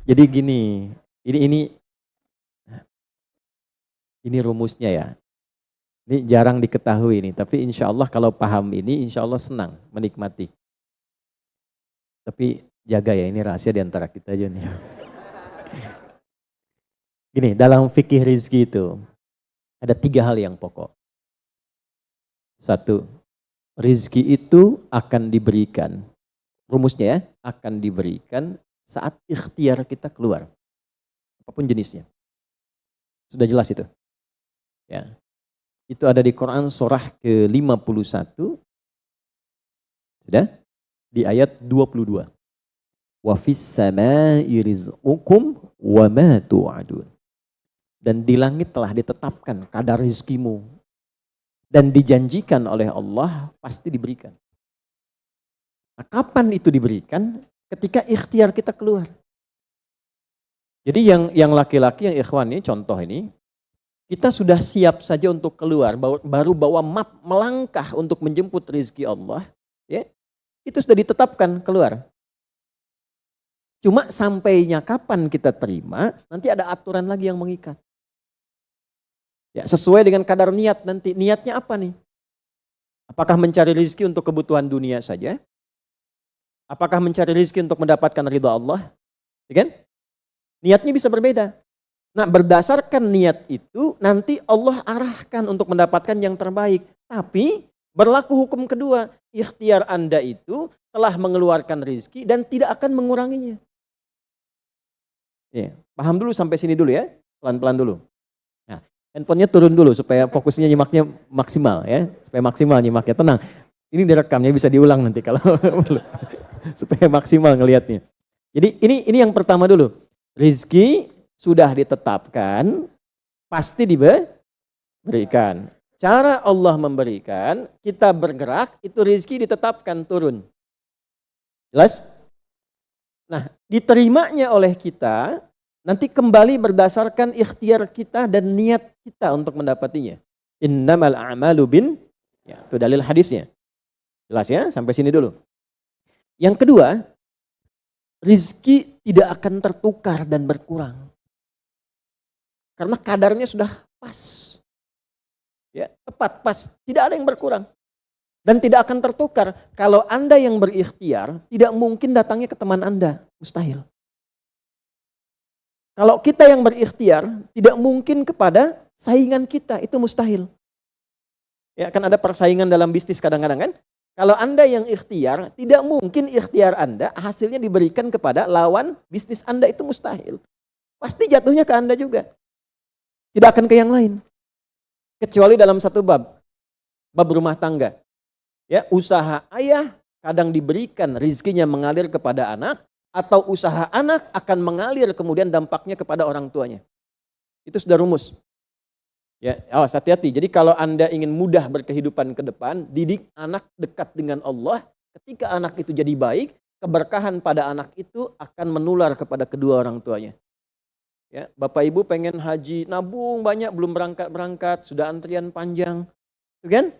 Jadi gini, ini ini rumusnya ya. Ini jarang diketahui nih, tapi insya Allah kalau paham ini, insya Allah senang menikmati. Tapi jaga ya, ini rahasia di antara kita aja nih. Gini, dalam fikih rizki itu ada 3 hal yang pokok. Satu, rizki itu akan diberikan. Rumusnya ya, akan diberikan saat ikhtiar kita keluar. Apapun jenisnya. Sudah jelas itu. Ya. Itu ada di Quran surah ke-51. Sudah? Di ayat 22. Wa fis samaa'i rizqukum wa ma tu'adun. Dan di langit telah ditetapkan kadar rizkimu. Dan dijanjikan oleh Allah pasti diberikan. Nah, kapan itu diberikan? Ketika ikhtiar kita keluar. Jadi yang laki-laki, yang ikhwan ini, contoh ini, kita sudah siap saja untuk keluar, baru bawa map melangkah untuk menjemput rezeki Allah, ya, itu sudah ditetapkan keluar. Cuma sampainya kapan kita terima, nanti ada aturan lagi yang mengikat. Ya, sesuai dengan kadar niat nanti. Niatnya apa nih? Apakah mencari rezeki untuk kebutuhan dunia saja? Apakah mencari rezeki untuk mendapatkan ridha Allah? Ya kan? Niatnya bisa berbeda. Nah, berdasarkan niat itu nanti Allah arahkan untuk mendapatkan yang terbaik. Tapi berlaku hukum kedua, ikhtiar Anda itu telah mengeluarkan rezeki dan tidak akan menguranginya. Ya, paham dulu sampai sini dulu ya, pelan-pelan dulu. Nah, handphonenya turun dulu supaya fokusnya nyimaknya maksimal ya, supaya maksimal nyimaknya, tenang. Ini direkamnya bisa diulang nanti kalau supaya maksimal ngelihatnya. Jadi ini yang pertama dulu. Rizki sudah ditetapkan, pasti diberikan. Cara Allah memberikan, kita bergerak, itu rizki ditetapkan turun. Jelas? Nah, diterimanya oleh kita, nanti kembali berdasarkan ikhtiar kita dan niat kita untuk mendapatinya. Innamal a'malu bin, ya, itu dalil hadisnya. Jelas ya, sampai sini dulu. Yang kedua, rizki tidak akan tertukar dan berkurang. Karena kadarnya sudah pas. Ya, tepat, pas. Tidak ada yang berkurang. Dan tidak akan tertukar. Kalau Anda yang berikhtiar, tidak mungkin datangnya ke teman Anda. Mustahil. Kalau kita yang berikhtiar, tidak mungkin kepada saingan kita. Itu mustahil. Ya, kan ada persaingan dalam bisnis kadang-kadang kan. Kalau Anda yang ikhtiar, tidak mungkin ikhtiar Anda hasilnya diberikan kepada lawan bisnis Anda. Itu mustahil. Pasti jatuhnya ke Anda juga. Tidak akan ke yang lain. Kecuali dalam satu bab rumah tangga. Ya, usaha ayah kadang diberikan rizkinya mengalir kepada anak, atau usaha anak akan mengalir kemudian dampaknya kepada orang tuanya. Itu sudah rumus. Ya, awas hati-hati. Jadi kalau Anda ingin mudah berkehidupan ke depan, didik anak dekat dengan Allah. Ketika anak itu jadi baik, keberkahan pada anak itu akan menular kepada kedua orang tuanya. Ya, Bapak Ibu pengen haji, nabung banyak, belum berangkat, sudah antrian panjang. Itu kan?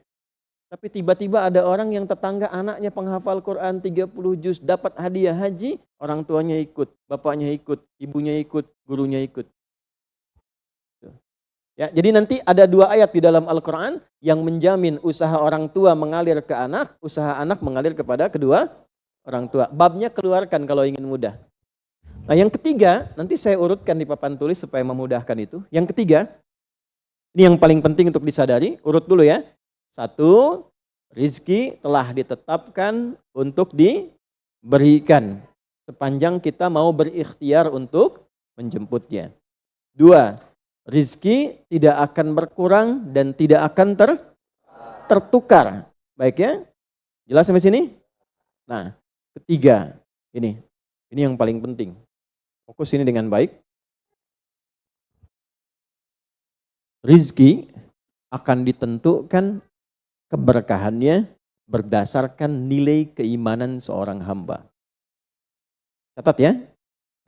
Tapi tiba-tiba ada orang yang tetangga anaknya penghafal Quran 30 juz, dapat hadiah haji, orang tuanya ikut, bapaknya ikut, ibunya ikut, gurunya ikut. Ya, jadi nanti ada 2 ayat di dalam Al-Quran yang menjamin usaha orang tua mengalir ke anak, usaha anak mengalir kepada kedua orang tua. Babnya keluarkan kalau ingin mudah. Nah, yang ketiga, nanti saya urutkan di papan tulis supaya memudahkan itu. Yang ketiga, ini yang paling penting untuk disadari, urut dulu ya. 1, rizki telah ditetapkan untuk diberikan sepanjang kita mau berikhtiar untuk menjemputnya. 2, rizki tidak akan berkurang dan tidak akan tertukar. Baik ya? Jelas sampai sini? Nah, ketiga, ini yang paling penting. Fokus ini dengan baik. Rizki akan ditentukan keberkahannya berdasarkan nilai keimanan seorang hamba. Catat ya,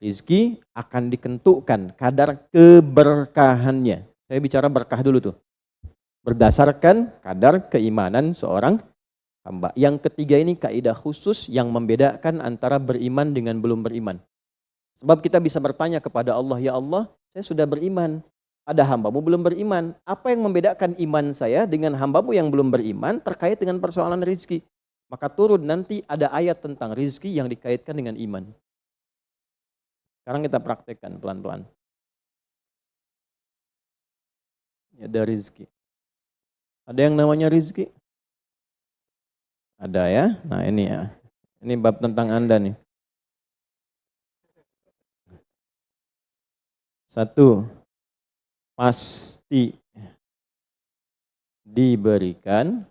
rizki akan ditentukan kadar keberkahannya. Saya bicara berkah dulu tuh. Berdasarkan kadar keimanan seorang hamba. Yang ketiga ini kaidah khusus yang membedakan antara beriman dengan belum beriman. Sebab kita bisa bertanya kepada Allah, ya Allah, saya sudah beriman. Ada hambamu belum beriman. Apa yang membedakan iman saya dengan hambamu yang belum beriman terkait dengan persoalan rizki? Maka turun nanti ada ayat tentang rizki yang dikaitkan dengan iman. Sekarang kita praktekkan pelan-pelan. Ada rizki. Ada yang namanya rizki? Ada ya. Nah ini ya. Ini bab tentang Anda nih. 1. Pasti diberikan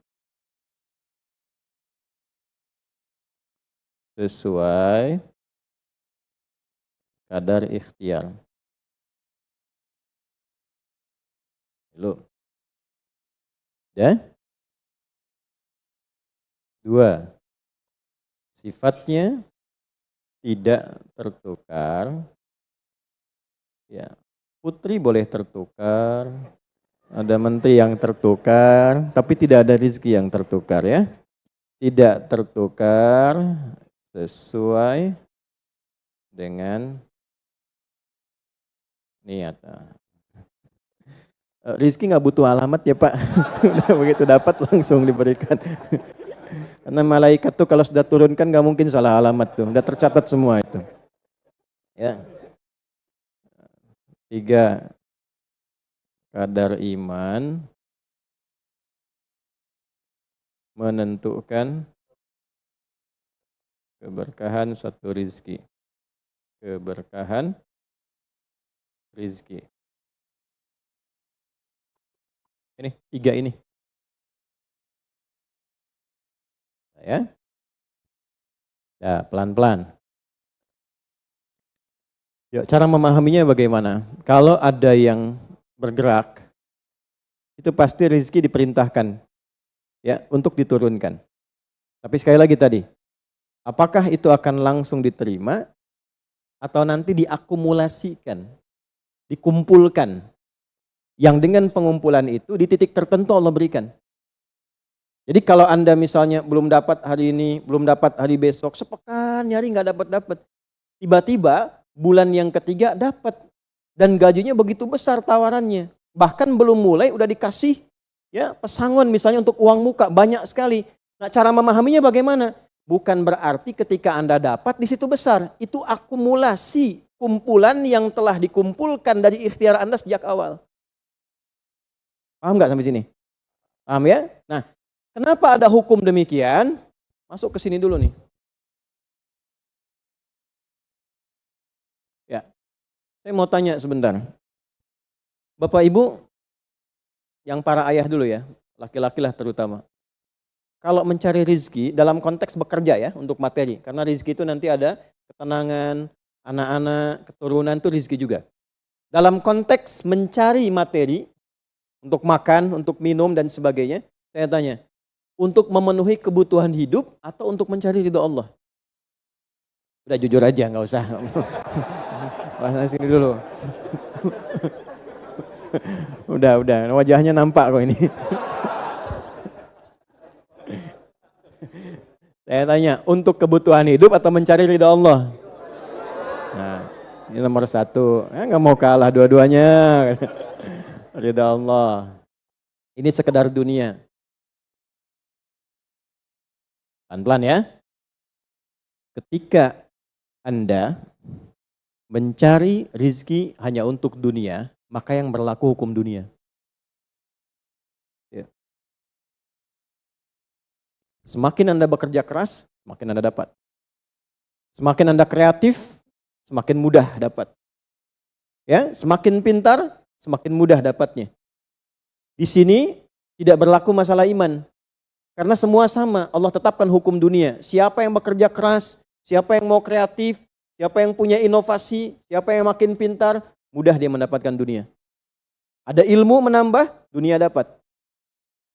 sesuai kadar ikhtiar. Lalu. Ya. 2. Sifatnya tidak tertukar. Ya. Putri boleh tertukar. Ada menteri yang tertukar, tapi tidak ada rezeki yang tertukar ya. Tidak tertukar sesuai dengan niat. Rizki nggak butuh alamat ya Pak. Udah begitu dapat langsung diberikan. Karena malaikat tuh kalau sudah turunkan nggak mungkin salah alamat tuh. Udah tercatat semua itu. Ya. 3. Kadar iman menentukan keberkahan satu rizki. Keberkahan rizki. Ini 3 ini. Ya. Ya, pelan-pelan. Ya, cara memahaminya bagaimana? Kalau ada yang bergerak, itu pasti rezeki diperintahkan ya untuk diturunkan. Tapi sekali lagi tadi, apakah itu akan langsung diterima atau nanti diakumulasikan, dikumpulkan, yang dengan pengumpulan itu di titik tertentu Allah berikan. Jadi kalau Anda misalnya belum dapat hari ini, belum dapat hari besok, sepekan nyari nggak dapat, tiba-tiba bulan yang ketiga dapat. Dan gajinya begitu besar tawarannya. Bahkan belum mulai udah dikasih ya pesangon misalnya untuk uang muka banyak sekali. Nah, cara memahaminya bagaimana? Bukan berarti ketika Anda dapat di situ besar. Itu akumulasi kumpulan yang telah dikumpulkan dari ikhtiar Anda sejak awal. Paham nggak sampai sini? Paham ya? Nah, kenapa ada hukum demikian? Masuk ke sini dulu nih. Ya. Saya mau tanya sebentar. Bapak Ibu, yang para ayah dulu ya, laki-laki lah terutama. Kalau mencari rizki dalam konteks bekerja ya, untuk materi. Karena rizki itu nanti ada ketenangan, anak-anak, keturunan itu rizki juga. Dalam konteks mencari materi, untuk makan, untuk minum dan sebagainya, saya tanya, untuk memenuhi kebutuhan hidup atau untuk mencari ridho Allah? Udah jujur aja, nggak usah. Bahas sini dulu. Udah, wajahnya nampak kok ini. Saya tanya, untuk kebutuhan hidup atau mencari ridha Allah? Nah, ini nomor 1. Nggak mau kalah dua-duanya. Ridha Allah. Ini sekedar dunia. Pelan-pelan ya. Ketika Anda mencari rizki hanya untuk dunia, maka yang berlaku hukum dunia. Ya. Semakin Anda bekerja keras, semakin Anda dapat. Semakin Anda kreatif, semakin mudah dapat. Ya, semakin pintar, semakin mudah dapatnya. Di sini tidak berlaku masalah iman. Karena semua sama, Allah tetapkan hukum dunia. Siapa yang bekerja keras, siapa yang mau kreatif, siapa yang punya inovasi, siapa yang makin pintar, mudah dia mendapatkan dunia. Ada ilmu menambah, dunia dapat.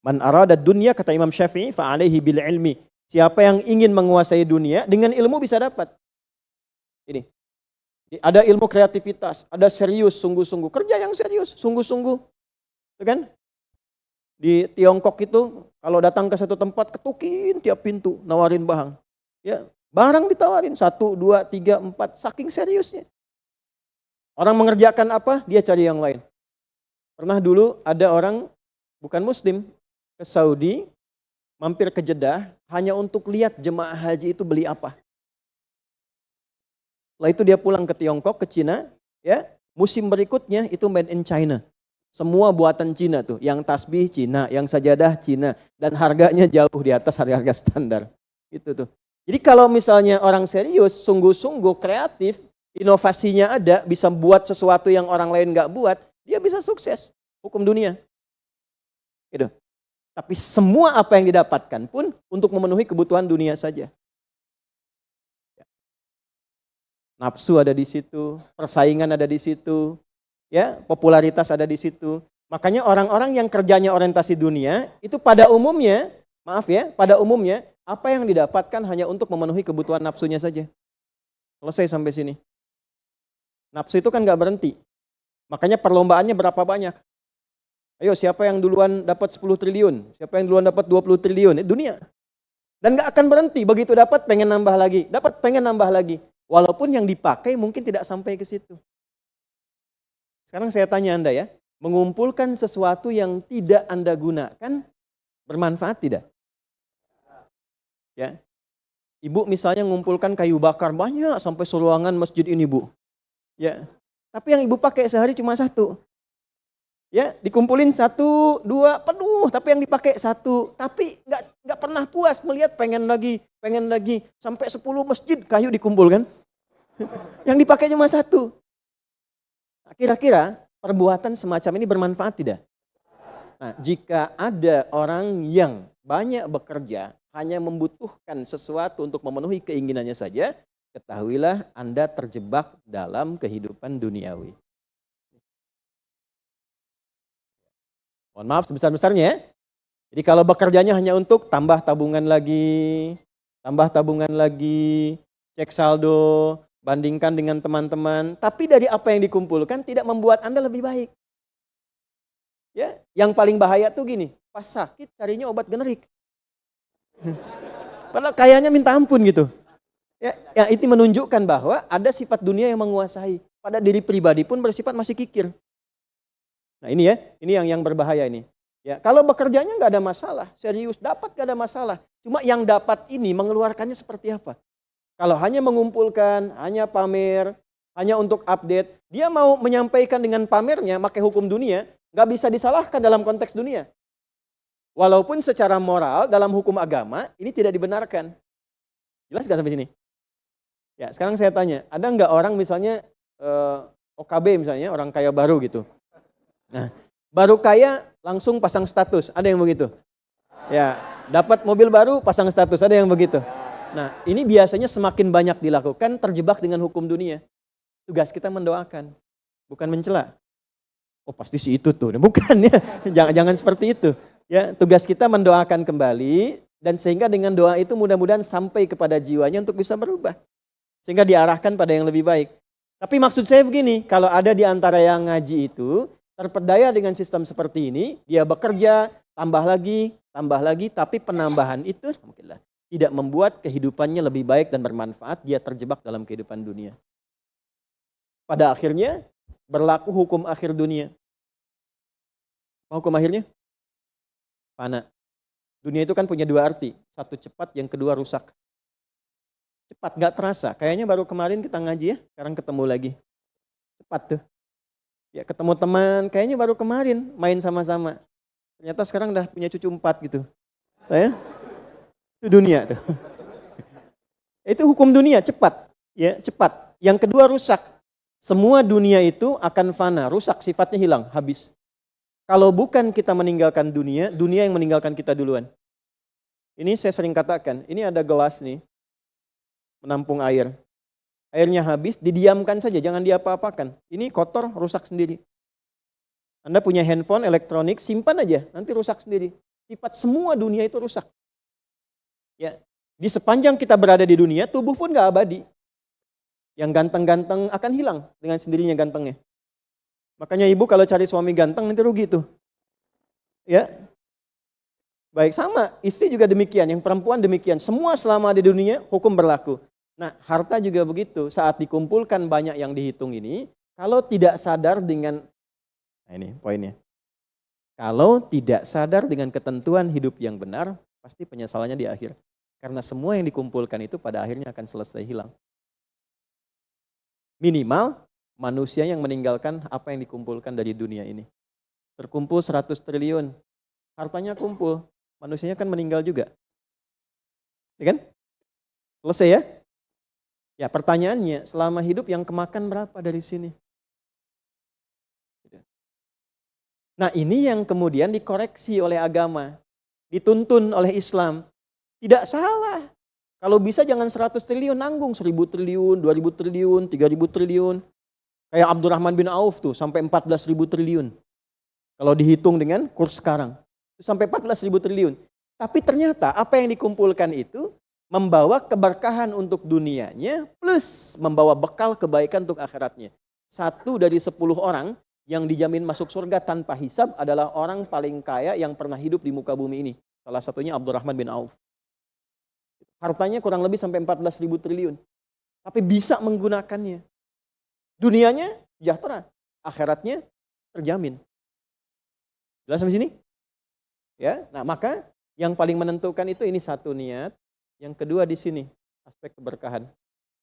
Man arada dunya, kata Imam Syafi'i, fa'alaihi bil ilmi. Siapa yang ingin menguasai dunia, dengan ilmu bisa dapat. Ini. Ada ilmu kreativitas, ada serius, sungguh-sungguh. Kerja yang serius, sungguh-sungguh. Itu kan? Di Tiongkok itu, kalau datang ke satu tempat, ketukin tiap pintu, nawarin barang. Ya, barang ditawarin, 1, 2, 3, 4, saking seriusnya. Orang mengerjakan apa, dia cari yang lain. Pernah dulu ada orang bukan muslim ke Saudi, mampir ke Jeddah hanya untuk lihat jemaah haji itu beli apa. Setelah itu dia pulang ke Tiongkok, ke Cina, ya. Musim berikutnya itu made in China. Semua buatan Cina tuh, yang tasbih Cina, yang sajadah Cina, dan harganya jauh di atas harga-harga standar. Gitu tuh. Jadi kalau misalnya orang serius, sungguh-sungguh kreatif, inovasinya ada, bisa buat sesuatu yang orang lain nggak buat, dia bisa sukses. Hukum dunia. Gitu. Tapi semua apa yang didapatkan pun untuk memenuhi kebutuhan dunia saja. Nafsu ada di situ, persaingan ada di situ, ya, popularitas ada di situ. Makanya orang-orang yang kerjanya orientasi dunia itu pada umumnya, pada umumnya apa yang didapatkan hanya untuk memenuhi kebutuhan nafsunya saja. Selesai sampai sini. Nafsu itu kan nggak berhenti. Makanya perlombaannya berapa banyak? Ayo siapa yang duluan dapat 10 triliun? Siapa yang duluan dapat 20 triliun? Dunia. Dan nggak akan berhenti. Begitu dapat pengen nambah lagi. Dapat pengen nambah lagi. Walaupun yang dipakai mungkin tidak sampai ke situ. Sekarang saya tanya Anda ya. Mengumpulkan sesuatu yang tidak Anda gunakan bermanfaat tidak? Ya. Ibu misalnya mengumpulkan kayu bakar banyak sampai seruangan masjid ini, Bu. Ya. Tapi yang ibu pakai sehari cuma satu. Ya, dikumpulin 1, 2, penuh, tapi yang dipakai 1. Tapi nggak pernah puas melihat pengen lagi, sampai 10 masjid kayu dikumpulkan. Yang dipakai cuma 1. Kira-kira perbuatan semacam ini bermanfaat tidak? Nah, jika ada orang yang banyak bekerja, hanya membutuhkan sesuatu untuk memenuhi keinginannya saja, ketahuilah Anda terjebak dalam kehidupan duniawi. Mohon maaf sebesar-besarnya. Jadi kalau bekerjanya hanya untuk tambah tabungan lagi, cek saldo, bandingkan dengan teman-teman, tapi dari apa yang dikumpulkan tidak membuat Anda lebih baik. Ya, yang paling bahaya tuh gini, pas sakit carinya obat generik. Padahal kayaknya minta ampun gitu. Ya, yang itu menunjukkan bahwa ada sifat dunia yang menguasai. Pada diri pribadi pun bersifat masih kikir. Nah ini ya, ini yang berbahaya ini. Ya, kalau bekerjanya nggak ada masalah, serius dapat nggak ada masalah. Cuma yang dapat ini mengeluarkannya seperti apa? Kalau hanya mengumpulkan, hanya pamer, hanya untuk update, dia mau menyampaikan dengan pamernya, pakai hukum dunia, nggak bisa disalahkan dalam konteks dunia. Walaupun secara moral dalam hukum agama ini tidak dibenarkan. Jelas nggak sampai sini? Ya, sekarang saya tanya, ada nggak orang misalnya OKB misalnya, orang kaya baru gitu. Nah, baru kaya langsung pasang status, ada yang begitu? Ya, dapat mobil baru pasang status, ada yang begitu? Nah, ini biasanya semakin banyak dilakukan terjebak dengan hukum dunia. Tugas kita mendoakan, bukan mencela. Oh, pasti si itu tuh. Bukan ya. Jangan seperti itu. Ya, tugas kita mendoakan kembali dan sehingga dengan doa itu mudah-mudahan sampai kepada jiwanya untuk bisa berubah. Sehingga diarahkan pada yang lebih baik. Tapi maksud saya begini, kalau ada di antara yang ngaji itu terpedaya dengan sistem seperti ini, dia bekerja, tambah lagi, tapi penambahan itu alhamdulillah tidak membuat kehidupannya lebih baik dan bermanfaat, dia terjebak dalam kehidupan dunia. Pada akhirnya berlaku hukum akhir dunia. Hukum akhirnya? Fana. Dunia itu kan punya 2 arti, satu cepat, yang kedua rusak. Cepat, gak terasa, kayaknya baru kemarin kita ngaji ya, sekarang ketemu lagi. Cepat tuh. Ya ketemu teman, kayaknya baru kemarin main sama-sama. Ternyata sekarang udah punya cucu 4 gitu. Ya? Itu dunia tuh. Itu hukum dunia, cepat. Ya, cepat. Yang kedua rusak. Semua dunia itu akan fana, rusak, sifatnya hilang, habis. Kalau bukan kita meninggalkan dunia, dunia yang meninggalkan kita duluan. Ini saya sering katakan, ini ada gelas nih, menampung air. Airnya habis, didiamkan saja, jangan diapa-apakan. Ini kotor, rusak sendiri. Anda punya handphone, elektronik, simpan aja, nanti rusak sendiri. Sifat semua dunia itu rusak. Ya, di sepanjang kita berada di dunia, tubuh pun gak abadi. Yang ganteng-ganteng akan hilang dengan sendirinya gantengnya. Makanya ibu kalau cari suami ganteng nanti rugi tuh. Ya. Baik, sama, istri juga demikian, yang perempuan demikian. Semua selama di dunia hukum berlaku. Nah, harta juga begitu. Saat dikumpulkan banyak yang dihitung ini, Kalau tidak sadar dengan, nah ini poinnya. Kalau tidak sadar dengan ketentuan hidup yang benar, pasti penyesalannya di akhir. Karena semua yang dikumpulkan itu pada akhirnya akan selesai hilang. Minimal manusia yang meninggalkan apa yang dikumpulkan dari dunia ini. Terkumpul 100 triliun, hartanya kumpul, manusianya kan meninggal juga. Ya kan? Selesai ya? Ya pertanyaannya, selama hidup yang kemakan berapa dari sini? Nah ini yang kemudian dikoreksi oleh agama, dituntun oleh Islam. Tidak salah. Kalau bisa jangan 100 triliun, nanggung 1000 triliun, 2000 triliun, 3000 triliun. Kayak Abdurrahman bin Auf tuh sampai 14.000 triliun. Kalau dihitung dengan kurs sekarang, sampai 14.000 triliun. Tapi ternyata apa yang dikumpulkan itu membawa keberkahan untuk dunianya plus membawa bekal kebaikan untuk akhiratnya. 1 dari 10 orang yang dijamin masuk surga tanpa hisab adalah orang paling kaya yang pernah hidup di muka bumi ini. Salah satunya Abdurrahman bin Auf. Hartanya kurang lebih sampai 14.000 triliun. Tapi bisa menggunakannya. Dunianya sejahtera, akhiratnya terjamin. Jelas sampai sini? Ya, nah maka yang paling menentukan itu ini satu niat, yang kedua di sini aspek keberkahan.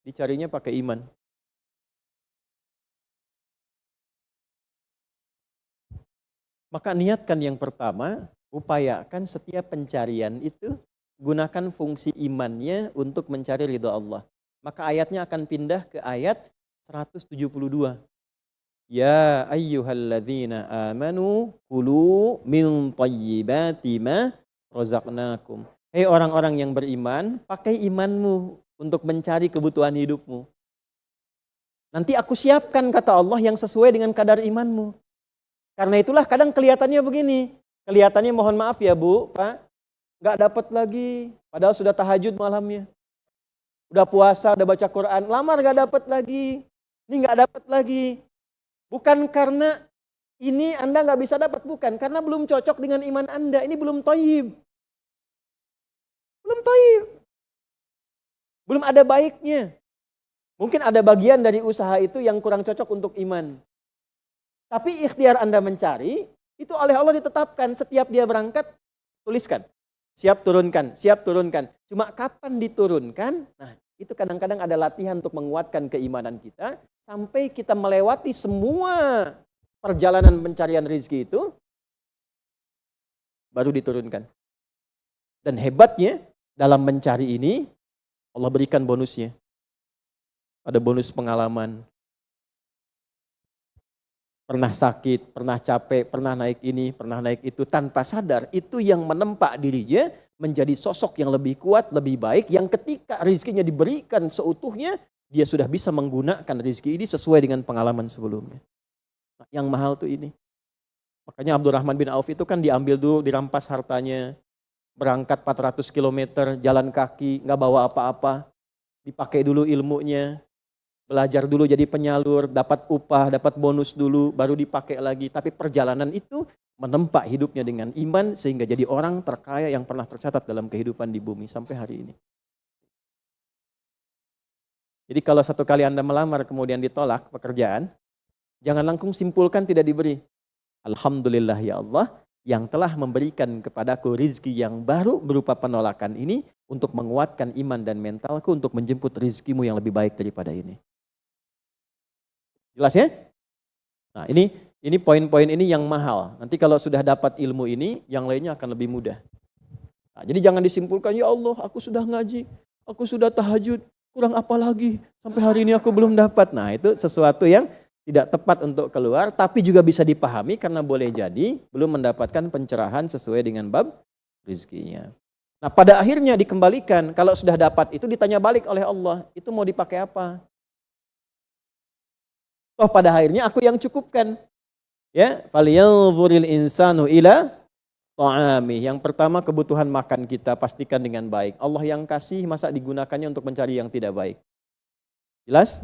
Dicarinya pakai iman. Maka niatkan yang pertama, upayakan setiap pencarian itu gunakan fungsi imannya untuk mencari ridha Allah. Maka ayatnya akan pindah ke ayat 172. Ya ayyuhalladzina amanu kulu min thayyibati ma razaqnakum. Hei orang-orang yang beriman, pakai imanmu untuk mencari kebutuhan hidupmu. Nanti aku siapkan kata Allah yang sesuai dengan kadar imanmu. Karena itulah kadang kelihatannya begini. Kelihatannya mohon maaf ya Bu, Pak. Nggak dapat lagi. Padahal sudah tahajud malamnya. Udah puasa, udah baca Quran. Lamar nggak dapat lagi. Ini nggak dapat lagi. Bukan karena ini Anda nggak bisa dapat. Bukan. Karena belum cocok dengan iman Anda. Ini belum thayyib. Belum thayyib. Belum ada baiknya. Mungkin ada bagian dari usaha itu yang kurang cocok untuk iman. Tapi ikhtiar Anda mencari, itu oleh Allah ditetapkan. Setiap dia berangkat, tuliskan. Siap turunkan, siap turunkan. Cuma kapan diturunkan? Nah, itu kadang-kadang ada latihan untuk menguatkan keimanan kita. Sampai kita melewati semua perjalanan pencarian rezeki itu, baru diturunkan. Dan hebatnya, dalam mencari ini, Allah berikan bonusnya. Ada bonus pengalaman. Pernah sakit, pernah capek, pernah naik ini, pernah naik itu, tanpa sadar itu yang menempa dirinya menjadi sosok yang lebih kuat, lebih baik, yang ketika rezekinya diberikan seutuhnya, dia sudah bisa menggunakan rezeki ini sesuai dengan pengalaman sebelumnya. Nah, yang mahal tuh ini. Makanya Abdurrahman bin Auf itu kan diambil dulu, dirampas hartanya, berangkat 400 km, jalan kaki, nggak bawa apa-apa, dipakai dulu ilmunya, belajar dulu jadi penyalur, dapat upah, dapat bonus dulu, baru dipakai lagi. Tapi perjalanan itu menempa hidupnya dengan iman sehingga jadi orang terkaya yang pernah tercatat dalam kehidupan di bumi sampai hari ini. Jadi kalau satu kali Anda melamar kemudian ditolak pekerjaan, jangan langsung simpulkan tidak diberi. Alhamdulillah ya Allah yang telah memberikan kepadaku rizki yang baru berupa penolakan ini untuk menguatkan iman dan mentalku untuk menjemput rizkimu yang lebih baik daripada ini. Jelas ya? Nah ini poin-poin ini yang mahal. Nanti kalau sudah dapat ilmu ini, yang lainnya akan lebih mudah. Nah, jadi jangan disimpulkan, ya Allah aku sudah ngaji, aku sudah tahajud, kurang apa lagi? Sampai hari ini aku belum dapat. Nah itu sesuatu yang tidak tepat untuk keluar, tapi juga bisa dipahami karena boleh jadi belum mendapatkan pencerahan sesuai dengan bab rizkinya. Nah pada akhirnya dikembalikan, kalau sudah dapat itu ditanya balik oleh Allah, itu mau dipakai apa? Toh pada akhirnya aku yang cukupkan. Ya, falyanzuril insanu ila ta'ami. Yang pertama kebutuhan makan kita pastikan dengan baik. Allah yang kasih, masa digunakannya untuk mencari yang tidak baik? Jelas?